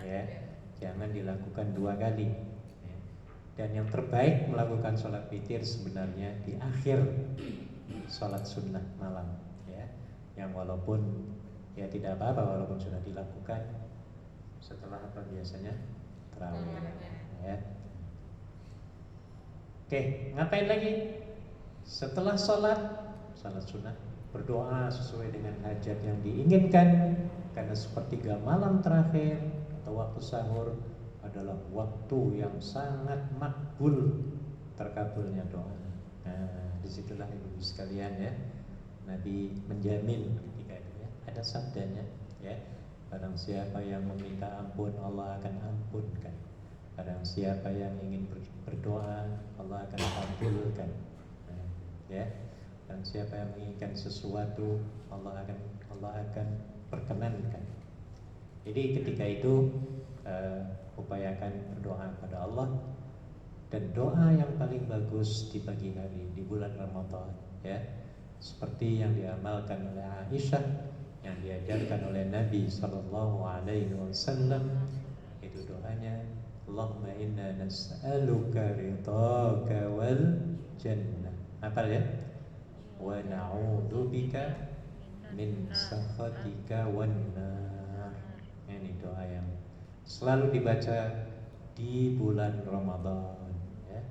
ya, jangan dilakukan 2 kali. Ya. Dan yang terbaik melakukan sholat witir sebenarnya di akhir sholat sunnah malam, ya, yang walaupun ya tidak apa-apa walaupun sudah dilakukan setelah apa biasanya tarawih, ya. Oke, ngapain lagi? Setelah sholat sunnah, berdoa sesuai dengan hajat yang diinginkan, karena sepertiga malam terakhir atau waktu sahur adalah waktu yang sangat makbul terkabulnya doa. Nah, disitulah ibu sekalian ya, Nabi menjamin ketika itu ya, ada sabdanya ya, barang siapa yang meminta ampun Allah akan ampunkan, barang siapa yang ingin berdoa Allah akan kabulkan. Nah, ya, dan siapa yang menginginkan sesuatu Allah akan perkenankan. Jadi ketika itu upayakan berdoa kepada Allah, dan doa yang paling bagus di pagi hari di bulan Ramadan ya, seperti yang diamalkan oleh Aisyah, yang diajarkan oleh Nabi Sallallahu Alaihi Wasallam, itu doanya Allahumma inna nas'aluka ridhaka wal jannah. Apa ya? Wa na'udzubika min sakhatika wan nar. Ini doa yang selalu dibaca di bulan Ramadan ya.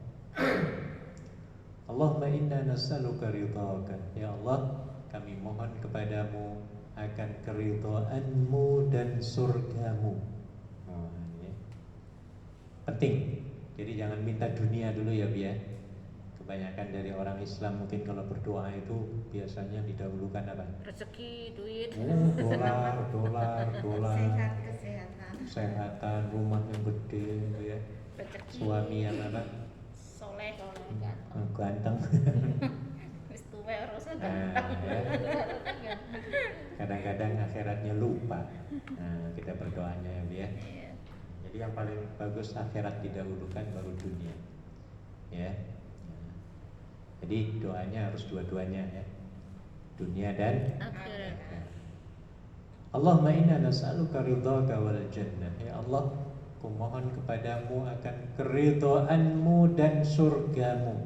Allahumma inna nas'aluka ridhaka, ya Allah kami mohon kepadamu akan keridhaanmu dan surgamu. Ya. Penting. Jadi jangan minta dunia dulu ya Bi ya. Kebanyakan dari orang Islam mungkin kalau berdoa itu biasanya didahulukan apa? Rezeki, duit. Dolar. Sehat, kesehatan, rumah yang gede gitu ya. Rezeki. Suami yang apa? Soleh, ganteng. Wis tuwek ora usah Ya. Kadang-kadang akhiratnya lupa. Nah, kita berdoanya ya Bi ya. Iya. Jadi yang paling bagus akhirat didahulukan baru dunia. Ya. Jadi doanya harus dua-duanya ya, dunia dan akhirat. Allahumma inna nas'aluka ridhaka wal jannah. Ya Allah, ku mohon kepadamu akan keridhaanmu dan surgamu.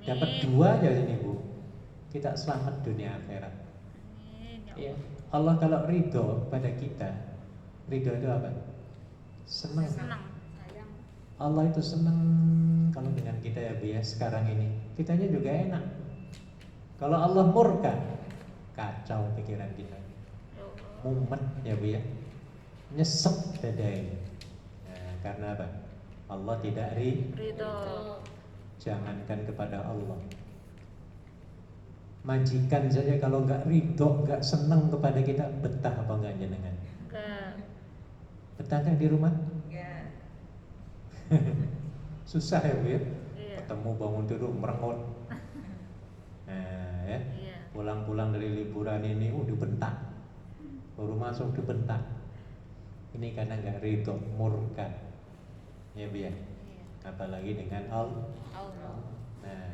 Dapat 2 aja ini Bu, kita selamat dunia akhirat. Ya. Allah kalau ridho pada kita, ridho itu apa? Senang. Allah itu senang kalau dengan kita ya Bu ya, sekarang ini kitanya juga enak. Kalau Allah murka, kacau pikiran kita, mumet ya Bu ya, nyesek dada ini. Nah, karena apa? Allah tidak ridho. Jangankan kepada Allah, majikan saja kalau nggak ridho, nggak senang kepada kita, betah apa enggak jenengan? Enggak. Betah nggak di rumah? Susah ya Bu ya, Iya. ketemu bangun tidur merengut. Nah ya, Iya. pulang-pulang dari liburan ini dibentak, baru masuk dibentak. Ini karena nggak ridho, murka ya Bu ya. Iya. Apalagi dengan Allah. Nah,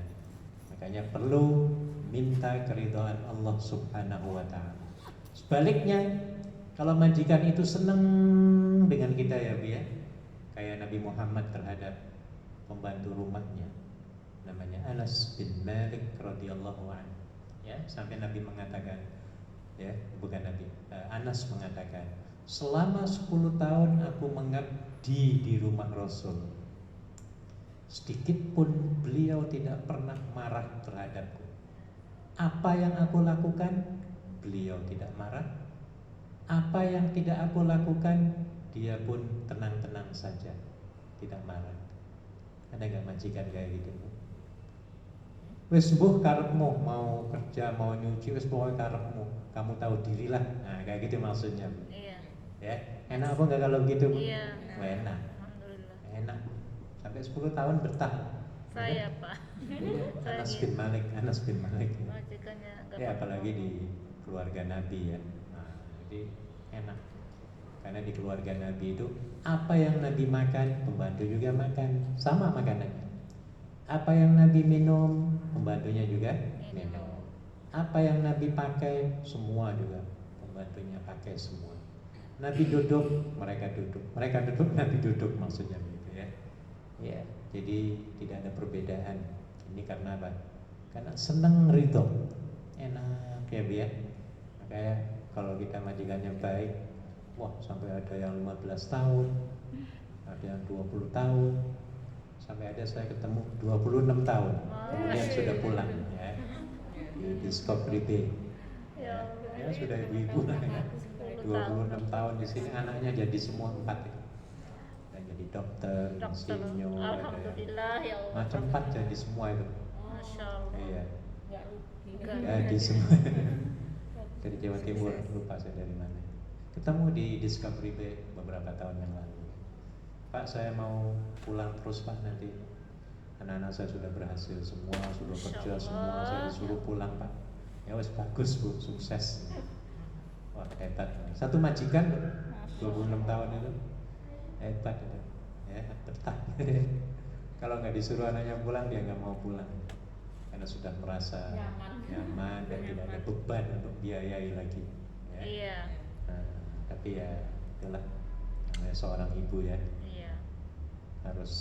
makanya perlu minta keridhaan Allah Subhanahu wa ta'ala. Sebaliknya, kalau majikan itu senang dengan kita ya Bu ya, kayak Nabi Muhammad terhadap pembantu rumahnya, namanya Anas bin Malik radhiyallahu anhu. Ya, sampai Nabi mengatakan, ya, bukan Nabi, Anas mengatakan, selama 10 tahun aku mengabdi di rumah Rasul, sedikit pun beliau tidak pernah marah terhadapku. Apa yang aku lakukan, beliau tidak marah. Apa yang tidak aku lakukan, dia pun tenang-tenang saja, tidak marah. Ada nggak majikan kayak gitu? Wes mbuh karepmu, mau kerja mau nyuci wes pokoknya karepmu, kamu tahu dirilah. Nah kayak gitu maksudnya. Iya. Ya, enak apa nggak kalau gitu? Iya. Oh, enak. Alhamdulillah. Enak. Sampai 10 tahun betah. Saya Pak. Anas bin Malik. Majikannya enggak. Ya apalagi di keluarga Nabi ya. Nah, jadi enak. Karena di keluarga Nabi itu apa yang Nabi makan, pembantu juga makan, sama makanannya. Apa yang Nabi minum, pembantunya juga minum. Apa yang Nabi pakai, semua juga pembantunya pakai semua. Nabi duduk, mereka duduk. Mereka duduk, Nabi duduk maksudnya gitu ya. Ya, jadi tidak ada perbedaan. Ini karena apa? Karena senang ridho, enak ya Bu ya. Makanya kalau kita majikannya baik, wah sampai ada yang 15 tahun, ada yang 20 tahun, sampai ada saya ketemu 26 tahun, kemudian sudah pulang ya di Discovery Bay. Ya sudah ibu-ibu lah ya. 26 tahun di sini, anaknya jadi semua 4 ya. Ada jadi dokter, insinyur, Alhamdulillah ya Allah. macam 4 jadi semua itu. Masya Allah. Iya, Nggak rugi. jadi semua dari Jawa Timur, lupa saya dari mana. Ketemu di Discovery Bay beberapa tahun yang lalu. Pak, saya mau pulang terus Pak, nanti anak-anak saya sudah berhasil semua, sudah kerja semua, saya disuruh pulang Pak. Ya wes bagus Bu, sukses. Wah hebat. Satu majikan 26 tahun itu hebat itu. Ya betah. Kalau nggak disuruh anaknya pulang, dia nggak mau pulang karena sudah merasa nyaman dan tidak ada beban untuk biayai lagi. Ya. Iya. Nah, tapi ya itulah namanya seorang ibu ya, Iya. harus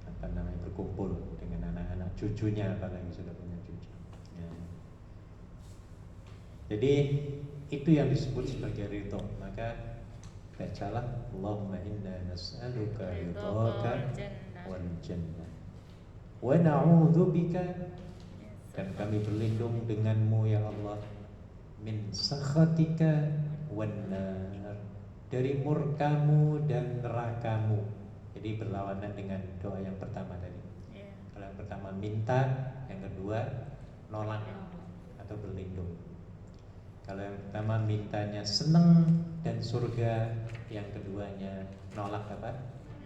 apa namanya berkumpul dengan anak-anak cucunya, apalagi sudah punya cucu. Ya. Jadi itu yang disebut sebagai ridho. Maka bacalah Allahumma inna nas'aluka ridhaka wal jannah wa na'udzubika, dan kami berlindung denganmu ya Allah, min sakhatika wan nar, dari murkamu dan nerakamu. Jadi berlawanan dengan doa yang pertama tadi. Iya. Kalau yang pertama minta, yang kedua nolak atau berlindung. Kalau yang pertama mintanya seneng dan surga, yang keduanya nolak apa?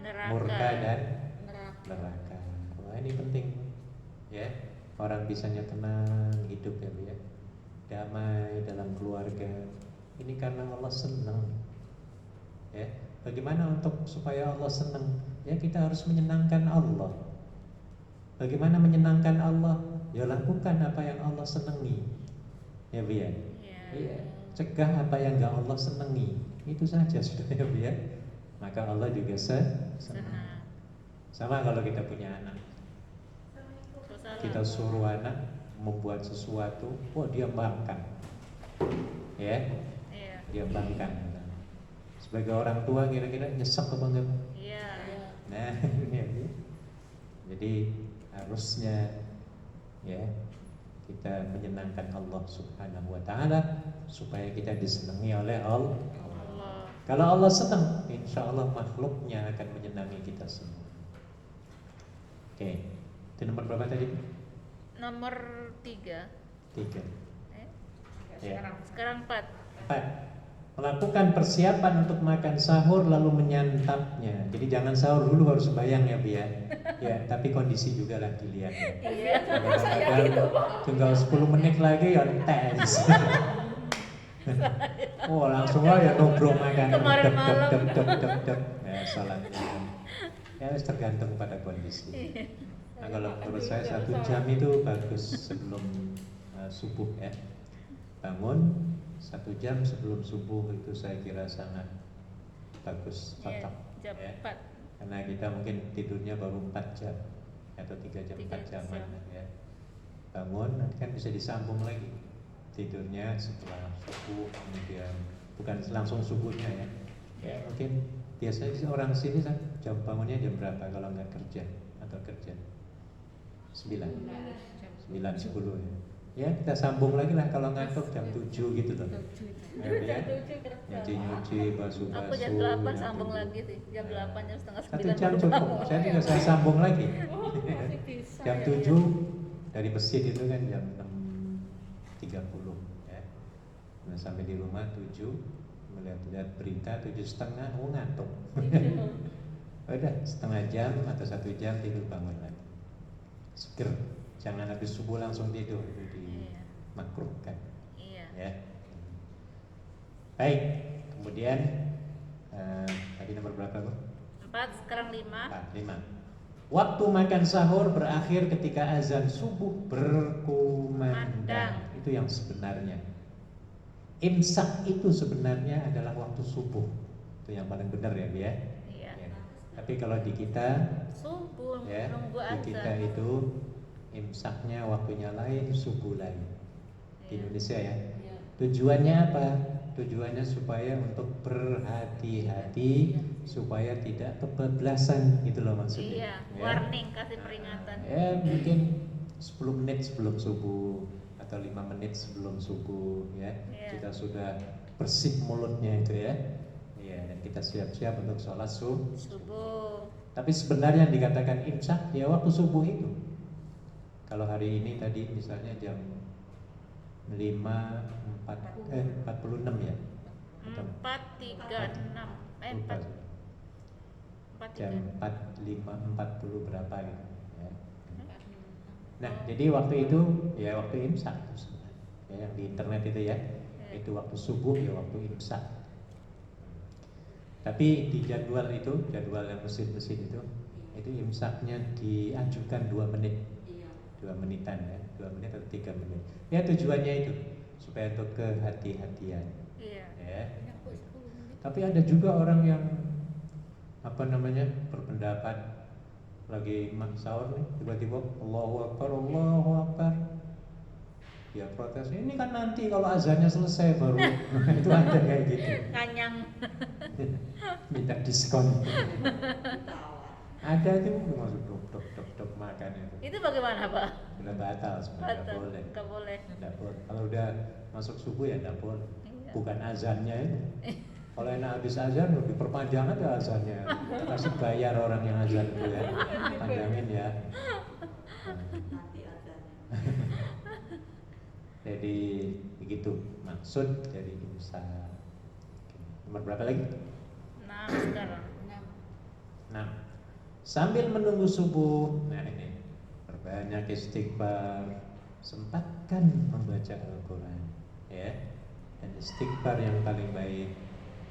Neraka. Murka dan Neraka. neraka. Wah ini penting ya, orang bisanya tenang hidup ya Bu ya, damai dalam keluarga. Ini karena Allah senang ya. Bagaimana untuk supaya Allah senang? Ya kita harus menyenangkan Allah. Bagaimana menyenangkan Allah? Ya lakukan apa yang Allah senangi ya Bu ya. Iya, cegah apa yang enggak Allah senangi. Itu saja sudah ya Bu ya. Maka Allah juga senang. Senang. Sama kalau kita punya anak, kita suruh anak membuat sesuatu, wah dia bangkang, ya, Iya. dia bangkang. Sebagai orang tua kira-kira nyesek apa enggak? Iya. Nah, ini. Jadi harusnya ya kita menyenangkan Allah Subhanahu wa taala supaya kita disenangi oleh Allah. Allah. Kalau Allah senang, insya Allah makhluknya akan menyenangi kita semua. Oke, itu nomor berapa tadi? Nomor 3. 3. Ya. Sekarang 4. 4. Melakukan persiapan untuk makan sahur lalu menyantapnya. Jadi jangan sahur dulu, harus bayang ya Bu ya. Ya, tapi kondisi juga lah dilihat ya. Iya. Kadang-kadang tinggal 10 menit lagi ya tes. Oh langsung aja ngobrol makan. Kemarin malam. Ya salatnya. Ya tergantung pada kondisi. Nah kalau menurut saya 1 jam itu bagus sebelum subuh ya. Bangun 1 jam sebelum subuh itu saya kira sangat bagus, cocok. Jam ya. 4. Karena kita mungkin tidurnya baru 4 jam atau 3 jam, 4 jaman ya. Bangun nanti kan bisa disambung lagi tidurnya setelah subuh, kemudian bukan langsung subuhnya ya. Ya mungkin biasanya orang sini kan jam bangunnya jam berapa kalau nggak kerja atau kerja? 9, 10 ya. Ya kita sambung lagi lah kalau ngantuk jam 7 gitu loh. Ya, nyuci, basuh-basuh. Aku jam 8 sambung lagi sih. Jam 8 jam setengah 1 9. jam cukup. Saya juga saya sambung lagi. Masih bisa Jam ya. 7 dari masjid itu kan jam 6.30 ya. Nah, sampai di rumah 7 melihat berita 7.30 ngantuk. Udah setengah jam atau 1 jam tidur bangun lagi. Seger. Jangan habis subuh langsung tidur, itu dimakruhkan. Iya. Ya. Baik. Kemudian tadi nomor berapa Bu? 4, sekarang 5. 5. Waktu makan sahur berakhir ketika azan subuh berkumandang. Itu yang sebenarnya. imsak itu sebenarnya adalah waktu subuh. Itu yang paling benar ya, Bu ya. Iya. Ya. Tapi kalau di kita Subuh ya, nunggu di kita azan. itu imsaknya waktunya lain, subuh lain. Di Iya. Indonesia ya. Iya. Tujuannya apa? Tujuannya supaya untuk berhati-hati supaya tidak kebablasan gitu loh maksudnya. Iya, warning, kasih peringatan. Ya mungkin 10 menit sebelum subuh atau 5 menit sebelum subuh ya. Iya. Kita sudah bersih mulutnya itu ya. Iya, dan kita siap-siap untuk sholat Subuh. Tapi sebenarnya yang dikatakan imsak ya waktu subuh itu. Kalau hari ini tadi misalnya jam 46 ya. Atau 4.36 lupa 4 sih. 4.3. Jam 45:40 berapa gitu ya. Nah, Oh. jadi waktu itu ya waktu imsak itu sebenarnya. Ya, yang di internet itu ya. Itu waktu subuh ya waktu imsak. Tapi di jadwal yang mesin-mesin itu imsaknya diajukan 2 menit. 2 menitan ya, 2 menit atau 3 menit. Ya tujuannya itu supaya untuk kehati-hatian. Iya. Ya. Yang kok 10 menit. Tapi ada juga orang yang berpendapat lagi sahur nih tiba-tiba Allahu Akbar. Ya protes ini kan nanti kalau azannya selesai baru itu ada kayak gitu. Kanyang. Minta diskon. Ada itu masuk dok makan itu. Itu bagaimana, Pak? Udah batal sebenarnya Batal. boleh. Nggak boleh. Nggak boleh. Kalau udah masuk subuh ya nggak boleh. Iya. Bukan azannya itu. Kalau enak habis azan diperpanjang aja azannya. Kasih bayar orang yang azan itu ya. Panjangin ya. Jadi begitu maksud dari imsak. Nomor berapa lagi? 6 sekarang. 6. Sambil menunggu subuh, nah ini berbanyak istighfar, sempatkan membaca Al-Quran, ya. Dan istighfar yang paling baik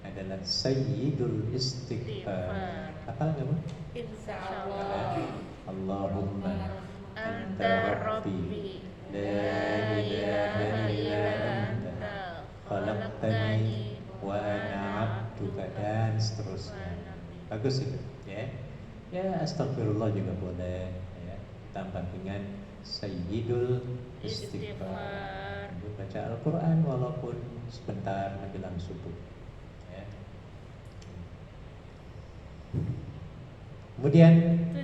adalah Sayyidul Istighfar. Apa nama? Insya Allah. Allahumma Anta Rabbi La ilaha illa anta khalaqtani wa ana abduka dan seterusnya. Bagus itu, ya. Ya astagfirullah juga boleh, ya. Tambah dengan Sayyidul Istighfar. Untuk baca Al-Quran walaupun sebentar menjelang subuh, ya. Kemudian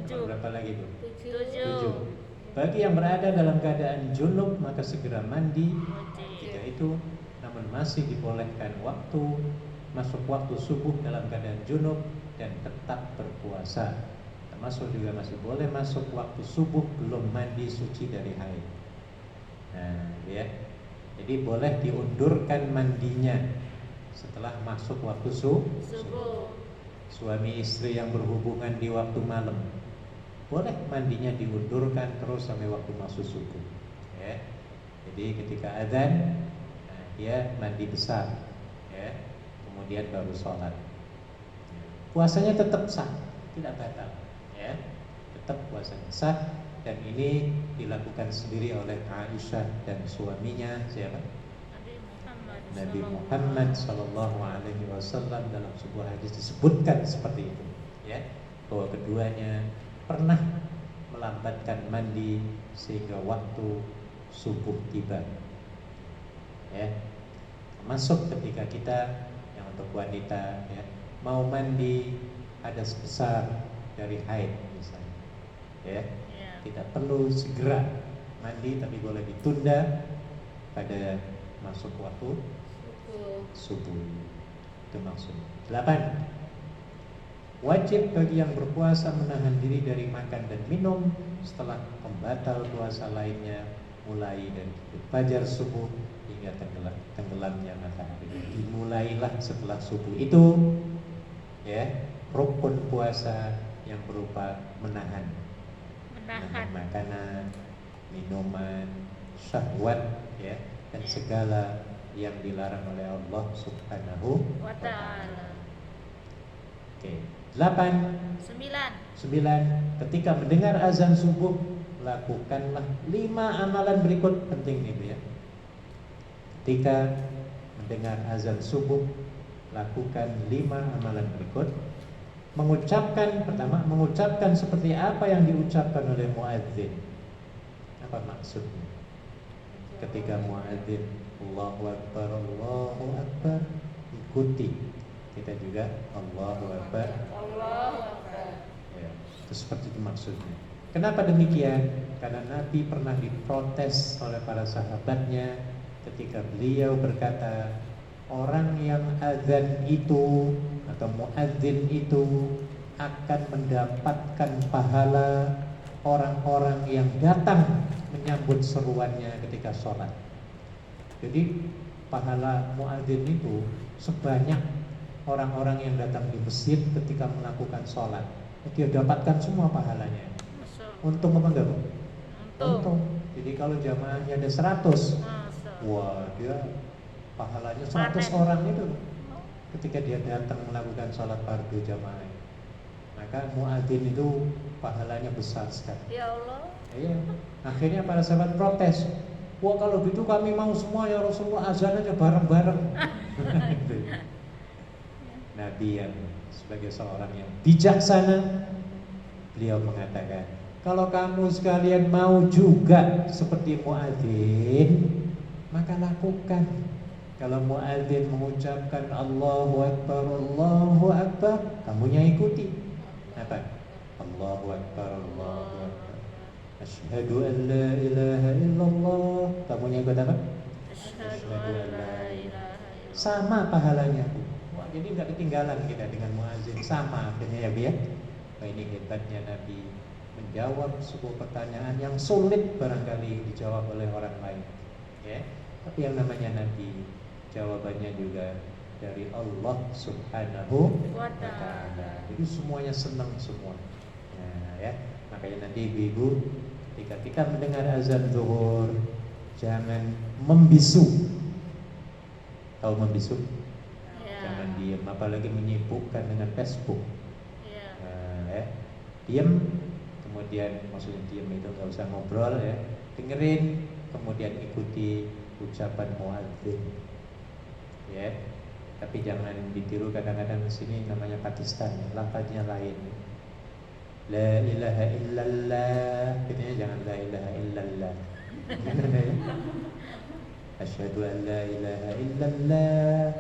7. berapa lagi Bu? 7. Bagi yang berada dalam keadaan junub maka segera mandi Wajib. ketika itu, namun masih dibolehkan masuk waktu subuh dalam keadaan junub dan tetap berpuasa. Termasuk juga masih boleh masuk waktu subuh belum mandi suci dari haid. Nah, ya. Jadi boleh diundurkan mandinya setelah masuk waktu Subuh. Suami istri yang berhubungan di waktu malam boleh mandinya diundurkan terus sampai waktu masuk subuh, ya. Jadi ketika adzan, nah, dia mandi besar, ya. Kemudian baru sholat. Puasanya tetap sah, tidak batal, ya. Tetap puasanya sah dan ini dilakukan sendiri oleh Aisyah dan suaminya siapa? Nabi Muhammad Sallallahu Alaihi Wasallam. Dalam sebuah hadis disebutkan seperti itu, ya, bahwa keduanya pernah melambatkan mandi sehingga waktu subuh tiba, ya. Masuk ketika kita yang untuk wanita, ya, mau mandi hadas besar dari haid misalnya, ya, tidak perlu segera mandi tapi boleh ditunda pada masuk waktu subuh. Itu maksudnya. 8. Wajib bagi yang berpuasa menahan diri dari makan dan minum setelah pembatal puasa lainnya mulai dari fajar subuh hingga tenggelamnya matahari. Dimulailah setelah subuh itu, ya, rukun puasa yang berupa menahan makanan, minuman, syahwat, ya, dan segala yang dilarang oleh Allah Subhanahu wa Ta'ala. Oke. 8. 9. Ketika mendengar azan subuh, lakukanlah 5 amalan berikut penting nih, ya. Ketika mendengar azan subuh, lakukan 5 amalan berikut. Pertama, mengucapkan seperti apa yang diucapkan oleh muadzin. Apa maksudnya? Ketika muadzin Allahu Akbar, ikuti. Kita juga Allahu Akbar. Ya, itu seperti itu maksudnya. Kenapa demikian? Karena Nabi pernah diprotes oleh para sahabatnya ketika beliau berkata, orang yang azan itu atau muadzin itu akan mendapatkan pahala orang-orang yang datang menyambut seruannya ketika sholat. Jadi pahala muadzin itu sebanyak orang-orang yang datang di masjid ketika melakukan sholat. Dia dapatkan semua pahalanya. Untung apa enggak, Bu? Untung. Jadi kalau jamaahnya ada 100, wah dia pahalanya 100 orang itu ketika dia datang melakukan sholat fardu jamaah. Maka muadzin itu pahalanya besar sekali. Ya Allah. Iya. Akhirnya para sahabat protes. Wah kalau gitu kami mau semua ya Rasulullah, azan aja bareng-bareng. Nabi yang sebagai seorang yang bijaksana, beliau mengatakan, kalau kamu sekalian mau juga seperti muadzin, maka lakukan. Kalau muadzin mengucapkan Allahu Akbar, kamunya ikuti. Apa? Allahu Akbar. Asyhadu an la ilaha illallah. Kamunya ikut apa? Asyhadu an la ilaha illallah. Sama pahalanya. Wah, jadi nggak ketinggalan kita dengan muadzin. Sama akhirnya ya, Bu ya. Wah, ini hebatnya Nabi menjawab sebuah pertanyaan yang sulit barangkali dijawab oleh orang lain. Ya. Tapi yang namanya Nabi, jawabannya juga dari Allah Subhanahu wa Ta'ala. Jadi semuanya senang semua. Nah, ya. Makanya nanti ibu-ibu ketika kita mendengar azan zuhur, jangan membisu. Tahu membisu? Ya. Jangan diam, apalagi menyibukkan dengan Facebook. Ya. Nah, ya. Diam, kemudian maksudnya diam itu nggak usah ngobrol ya, dengerin, kemudian ikuti ucapan muadzin. Ya. Tapi jangan ditiru, kadang-kadang di sini namanya Pakistan, lafaznya lain. La ilaha illallah, katanya jangan la ilaha illallah. Asyhadu an la ilaha illallah.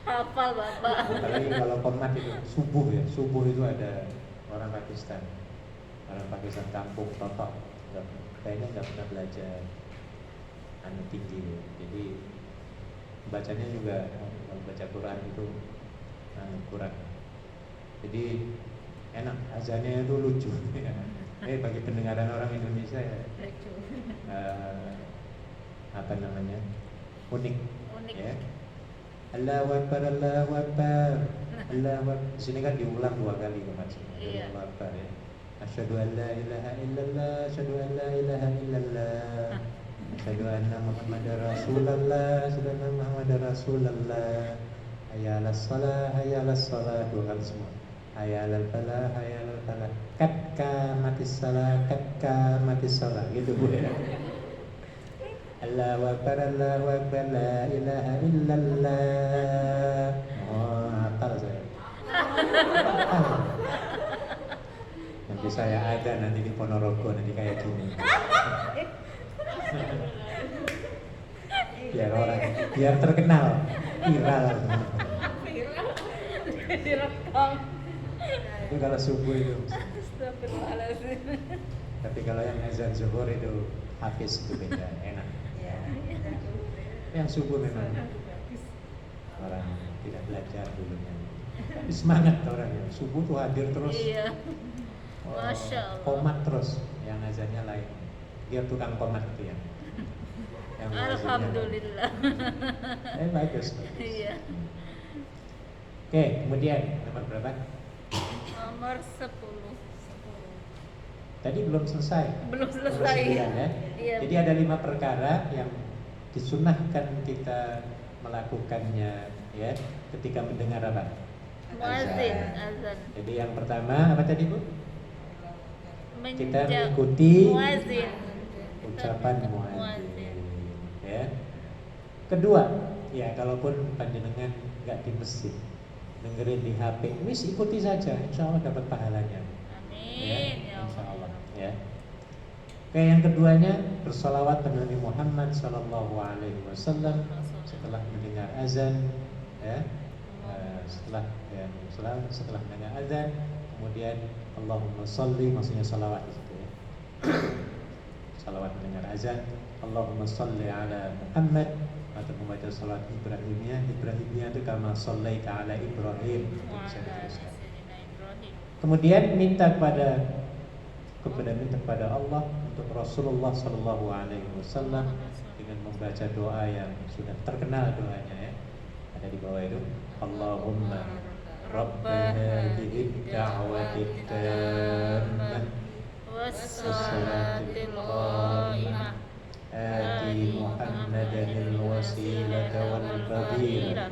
Hafal Bapak. Apalagi kalau komat itu subuh ya, subuh itu ada orang Pakistan kampung totok, kayaknya nggak pernah belajar anu tinggi ya. Jadi bacanya juga kalau baca Quran itu kurang. Jadi enak, azannya itu lucu. Bagi pendengaran orang Indonesia ya, apa namanya, unik. Ya. Allahu Akbar, Allahu Akbar, Allahu Akbar. Di sini kan diulang 2 kali kemarin. Iya. Allahu Akbar ya. Asyhadu an la ilaha illallah, asyhadu an la ilaha illallah, asyhadu anna Muhammadar Rasulullah, asyhadu anna Muhammadar Rasulullah. Hayya 'alas shalah, hayya 'alas shalah, 2 kali semua. Hayya 'alal falah, hayya 'alal falah. Kad qamatis shalah, kad qamatis shalah. Gitu Bu ya. Allahu Akbar, Allahu Akbar, la ilaha illallah. Oh, hafal saya. Nanti saya ada nanti di Ponorogo nanti kayak gini. biar terkenal, viral. Direkam. Itu kalau subuh itu. Astagfirullahaladzim. Tapi kalau yang azan zuhur itu hafiz itu beda, enak. Yang subuh memang orang tidak belajar dulunya. Tapi semangat orang yang subuh tuh hadir terus. Iya. Masya Allah. Komat terus, yang azannya lain. Dia tukang komat itu ya. Yang Alhamdulillah. Bagus. Iya. Oke, kemudian nomor berapa? Nomor 10. Tadi belum selesai. Belum Nomor selesai. 9 ya. Iya. Jadi ada 5 perkara yang disunahkan kita melakukannya ya ketika mendengar apa? Muadzin, azan. Jadi yang pertama apa tadi Bu? Kita Menja- mengikuti muadzin. ucapan Muadzin. muadzin. Ya. Kedua, ya kalaupun panjenengan nggak di masjid, dengerin di HP, wis ikuti saja, insya Allah dapat pahalanya. Amin ya Insya Allah. Allah. Ya. Oke, yang keduanya bersolawat pada Nabi Muhammad Sallallahu Alaihi Wasallam setelah mendengar azan, ya. Setelah mendengar azan, kemudian Allahumma sholli, maksudnya salawat di situ ya. Salawat mendengar azan, Allahumma sholli ala Muhammad, atau membaca salat Ibrahimiyah. Ibrahimiyah itu kama shallaita ala Ibrahim, itu bisa diteruskan. Kemudian minta kepada Allah untuk Rasulullah Sallallahu Alaihi Wasallam dengan membaca doa yang sudah terkenal doanya ya. Ada di bawah itu, Allahumma Rabba hadhihi da'wati tammah wassalatil qa'imah آتي محمدا الوسيلة والفضيلة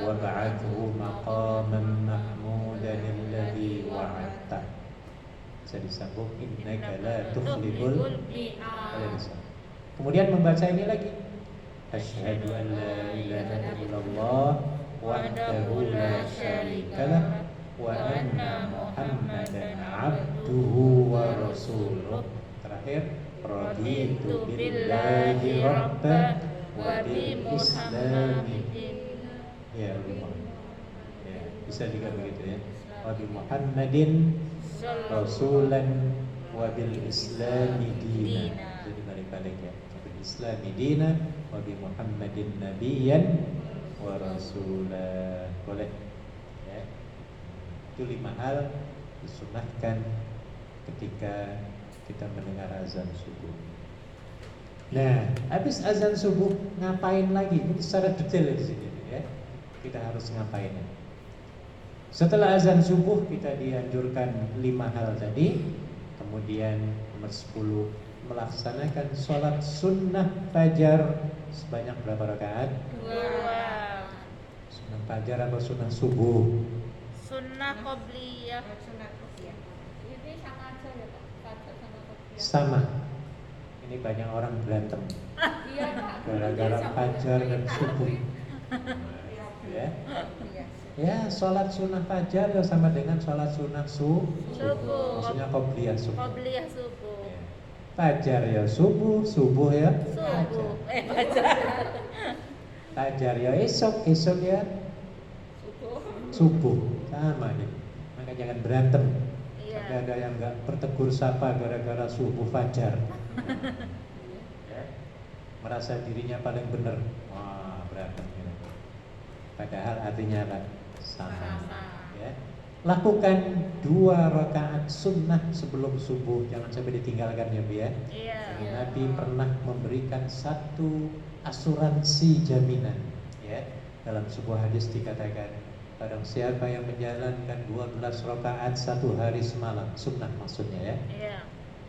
وابعثه مقاما محمودا الذي وعدته. Bisa disambung, innaka la tukhliful mi'ad. Kemudian membaca ini lagi, asyhadu an la ilaha illallah wahdahu la syarikalah wa anna muhammadan abduhu wa rasuluh. Terakhir, raditu billahi rabba wa bil islami dinan. Ya, bisa juga begitu ya. Wa bi Muhammadin rasulan wa bil islami dinan. Jadi balik-balik ya. Wa bil islami dinan wa bi Muhammadin nabiyyan wa rasulan. Boleh ya. Itu 5 hal disunahkan ketika kita mendengar azan subuh. Nah, habis azan subuh ngapain lagi? Ini secara detail di sini ya. Kita harus ngapain? Setelah azan subuh kita dianjurkan 5 hal tadi. Kemudian nomor 10, melaksanakan sholat sunnah fajar sebanyak berapa rakaat? 2. Sunnah fajar atau sunnah subuh? Sunnah qobliyah. Ini sama aja ya Pak. Fajar sama kopiah. Sama. Ini banyak orang berantem Iya Pak. gara-gara fajar dan subuh. Ya. Ya, sholat sunnah fajar ya sama dengan sholat sunnah subuh. Maksudnya qobliyah subuh. Qobliyah subuh. Ya. Fajar ya subuh, subuh ya Subuh. fajar. Fajar ya esok, esok ya subuh. Sama nih. Maka jangan berantem. Iya. Sampai ada yang nggak bertegur sapa gara-gara subuh fajar. Ya. Merasa dirinya paling benar. Wah, berantem ya. Padahal artinya apa? Sama. Ya. Lakukan 2 rakaat sunnah sebelum subuh, jangan sampai ditinggalkan ya Bu ya. Iya. Karena Nabi pernah memberikan satu asuransi jaminan. Ya. Dalam sebuah hadis dikatakan, barang siapa yang menjalankan 12 rakaat 1 hari semalam, sunnah maksudnya ya. Iya.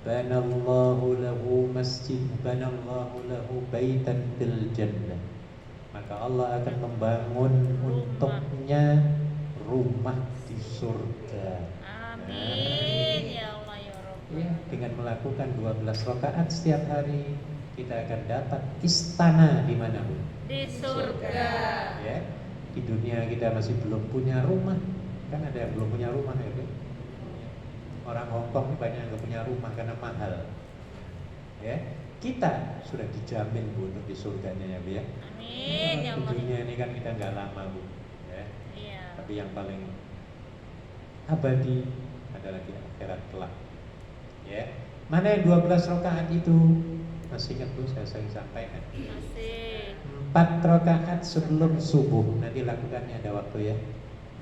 Banallahu lahu masjid, banallahu lahu baitan fil jannah. Maka Allah akan membangun untuknya rumah di surga. Amin ya Allah ya Rabb. Ya, dengan melakukan 12 rakaat setiap hari, kita akan dapat istana di mana Bu? Di surga. Ya. Di dunia kita masih belum punya rumah. Kan ada yang belum punya rumah ya Bu? Orang Hongkong ini banyak yang nggak punya rumah karena mahal. Ya, kita sudah dijamin Bu untuk di surganya ya Bu ya. Amin ya Di Allah. dunia ini kan kita nggak lama Bu. Ya. Iya. Tapi yang paling abadi adalah di akhirat kelak. Ya. Mana yang 12 rakaat itu? Masih ingat Bu, saya sering sampaikan. Masih. 4 rakaat sebelum subuh. Nanti lakukannya ada waktu ya.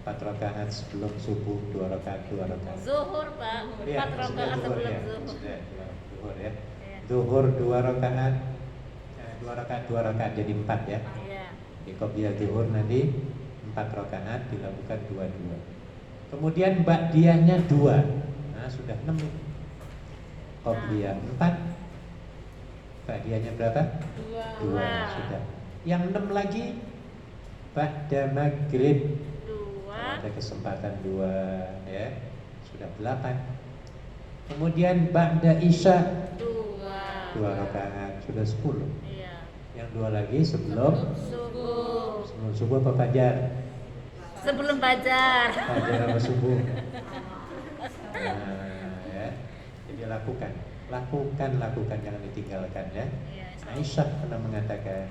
4 rakaat sebelum subuh, 2 rakaat, 2 rakaat. Zuhur Pak. 4 Ya, sudah rakaat zuhur sebelum ya. zuhur. Sudah zuhur ya. Iya. Zuhur 2 rakaat. 2 rakaat jadi 4 ya. Iya. Di qobliyah zuhur nanti 4 rakaat dilakukan 2-2. Kemudian ba'diyahnya 2. Nah, sudah 6. Qobliyah 4. Ba'diyahnya berapa? 2. Sudah. Yang 6 lagi ba'da maghrib. 2. Ada kesempatan 2 ya. Sudah 8. Kemudian ba'da isya 2. 2 rakaat sudah 10. Iya. Yang Dua lagi sebelum Subuh. subuh apa fajar? Sebelum fajar. Fajar apa subuh? Nah, ya. Jadi lakukan, jangan ditinggalkan ya. Iya, insya Allah. Aisyah pernah mengatakan,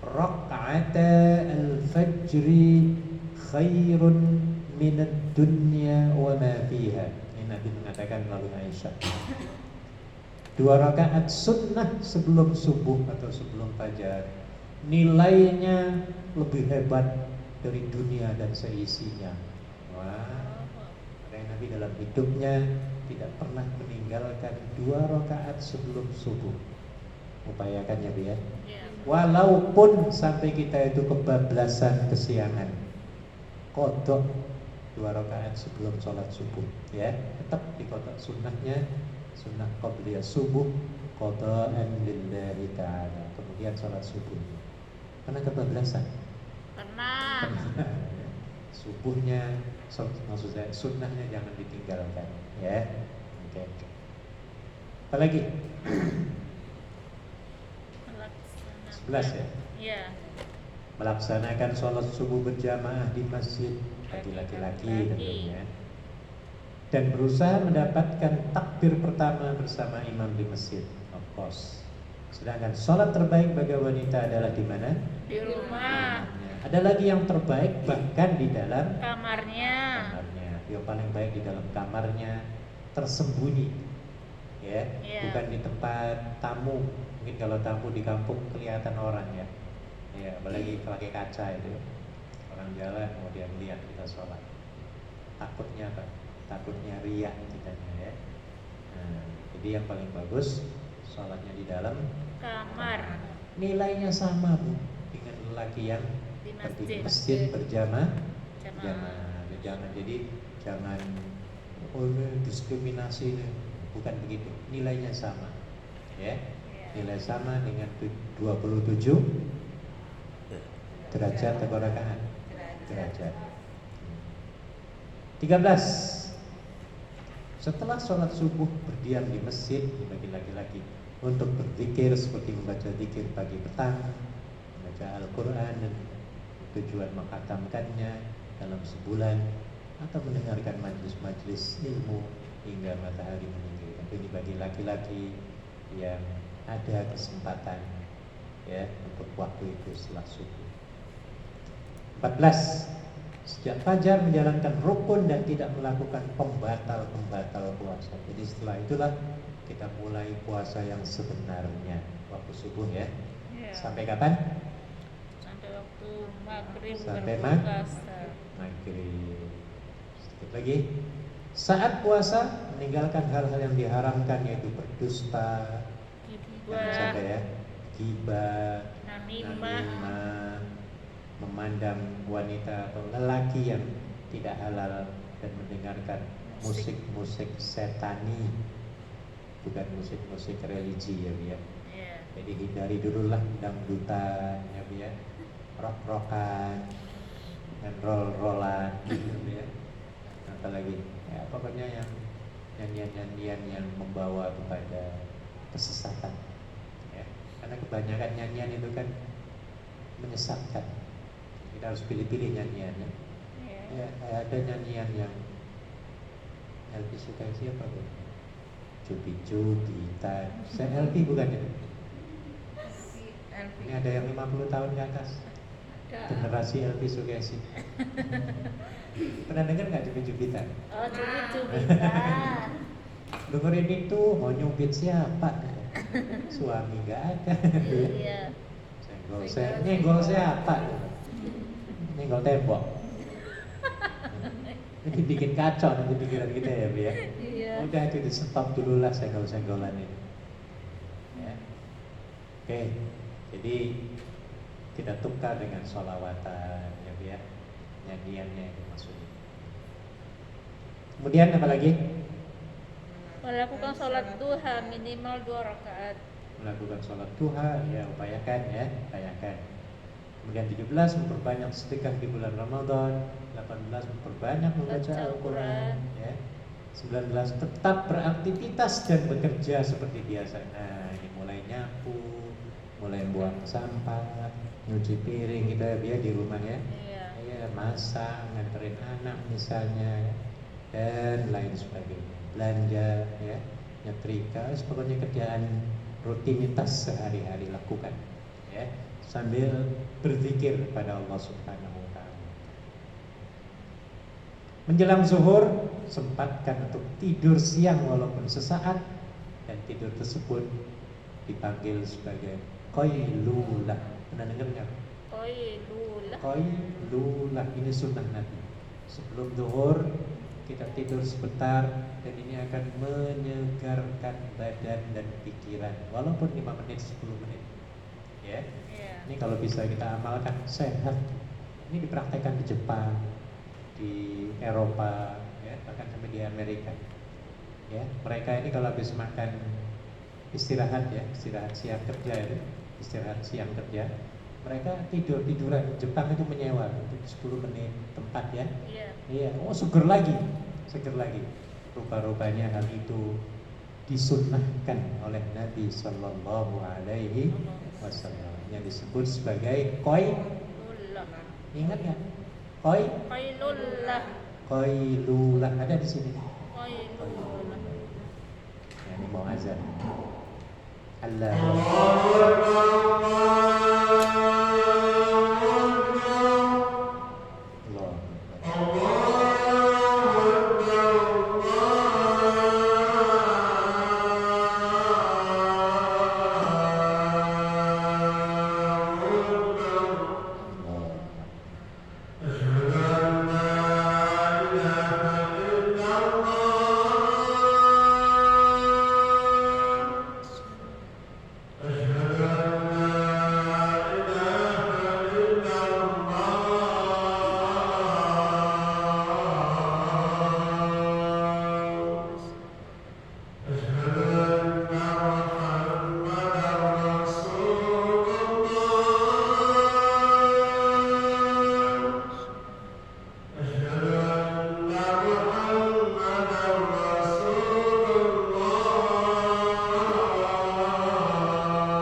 Raka'ata al-fajri khairun minad dunya wa ma fiha. Ini Nabi mengatakan melalui Aisyah. 2 rakaat sunnah sebelum subuh atau sebelum fajar nilainya lebih hebat dari dunia dan seisinya. Wah, makanya Nabi dalam hidupnya tidak pernah meninggalkan 2 rakaat sebelum subuh. Upayakan ya, Bu ya. Iya. Walaupun sampai kita itu kebablasan kesiangan, kodok 2 rakaat sebelum sholat subuh, ya, tetap dikodok sunnahnya, sunnah qabliyah subuh, qada'an lillahi ta'ala. Kemudian sholat subuh. Pernah kebablasan? Pernah. Subuhnya, maksud saya sunnahnya jangan ditinggalkan, ya. Oke. Apa lagi? 11 ya. Iya. Melaksanakan sholat subuh berjamaah di masjid bagi laki-laki tentunya, dan berusaha mendapatkan takbir pertama bersama imam di masjid, of course. Sedangkan sholat terbaik bagi wanita adalah di mana? Di rumah. Ada lagi yang terbaik bahkan di dalam Kamarnya. Yang paling baik di dalam kamarnya, tersembunyi, ya, Iya. bukan di tempat tamu. Mungkin kalau tamu di kampung kelihatan orang ya, ya apalagi pakai kaca itu, orang jalan kemudian lihat kita sholat. Takutnya apa? Takutnya riak kitanya ya. Nah, jadi yang paling bagus sholatnya di dalam Kamar. Nilainya sama, Bu, dengan lelaki yang Di pergi ke masjid. masjid berjamaah. Jamaah. Jangan oh ini diskriminasi nih. Bukan begitu. Nilainya sama. Ya. Nilai sama dengan 27 derajat atau rakaat. Derajat. 13. Setelah sholat subuh berdiam di masjid bagi laki-laki untuk berzikir seperti membaca zikir pagi petang, membaca Al-Quran dan tujuan menghatamkannya dalam sebulan, atau mendengarkan majlis-majlis ilmu hingga matahari meninggi. Tapi ini bagi laki-laki yang ada kesempatan ya untuk waktu itu setelah subuh. 14. Sejak fajar menjalankan rukun dan tidak melakukan pembatal puasa. Jadi setelah itulah kita mulai puasa yang sebenarnya, waktu subuh ya. Iya. Sampai kapan? Sampai waktu maghrib Sampai berpuasa. maghrib. Sedikit lagi. Saat puasa meninggalkan hal-hal yang diharamkan, yaitu berdusta, jangan sampai ya, ghibah, namimah, memandang wanita atau lelaki yang tidak halal, dan mendengarkan musik-musik setani, bukan musik-musik religi ya, Bu ya. Iya. Jadi hindari dululah dangdutan ya, Bu ya, rock-rockan dan roll-rollan gitu ya. Apalagi ya, pokoknya yang nyanyian-nyanyian yang membawa kepada kesesatan ya. Karena kebanyakan nyanyian itu kan menyesatkan. Kita harus pilih-pilih nyanyiannya. Iya. Ya, ada nyanyian yang Elvi suka siapa, Bu? Cubi-cubitan. Saya Elvi bukan ya? Ini ada yang 50 tahun ke atas. Generasi Elvi Sukesi. Pernah dengar nggak cubit-cubitan? Oh, cubit-cubitan. Dengerin itu mau nyubit siapa? Suami nggak ada. Iya. Nyenggol siapa? Nyenggol tembok. Ini bikin kacau nanti pikiran kita ya, Bu ya. Iya. Udah itu di stop dulu lah senggol-senggolan ini. Ya. Oke, jadi kita tukar dengan sholawatan ya, Bu ya. Nyanyiannya itu maksudnya. Kemudian apa lagi? Melakukan sholat duha minimal 2 rakaat. Melakukan sholat duha, ya upayakan ya, upayakan. Kemudian 17 memperbanyak sedekah di bulan Ramadan. 18 memperbanyak membaca Al-Quran ya. 19 tetap beraktivitas dan bekerja seperti biasa. Nah, ini mulai nyapu, mulai buang sampah, nyuci piring gitu ya di rumah ya. Iya. Ya, masak, nganterin anak misalnya, dan lain sebagainya. Belanja, ya, nyetrika, pokoknya kerjaan rutinitas sehari-hari lakukan, ya, sambil berzikir pada Allah Subhanahu wa Ta'ala. Menjelang zuhur, sempatkan untuk tidur siang walaupun sesaat, dan tidur tersebut dipanggil sebagai qailulah. Pernah dengar nggak? Qailulah. Qailulah, ini sunnah Nabi. Sebelum zuhur kita tidur sebentar, dan ini akan menyegarkan badan dan pikiran walaupun 5 menit 10 menit. Ya. Iya. Ini kalau bisa kita amalkan sehat. Ini dipraktekkan di Jepang, di Eropa, ya, bahkan sampai di Amerika. Ya, mereka ini kalau habis makan istirahat ya, istirahat siang kerja itu, istirahat siang kerja, mereka tiduran. Jepang itu menyewa untuk 10 menit tempat ya. Iya. Iya, oh seger lagi. Rupa-rupanya hal itu disunnahkan oleh Nabi Sallallahu Alaihi Wasallam yang disebut sebagai Qailulah. ingat nggak? Qailulah. Qailulah ada di sini. Qailulah. Ya, ini mau azan. Allahu Akbar.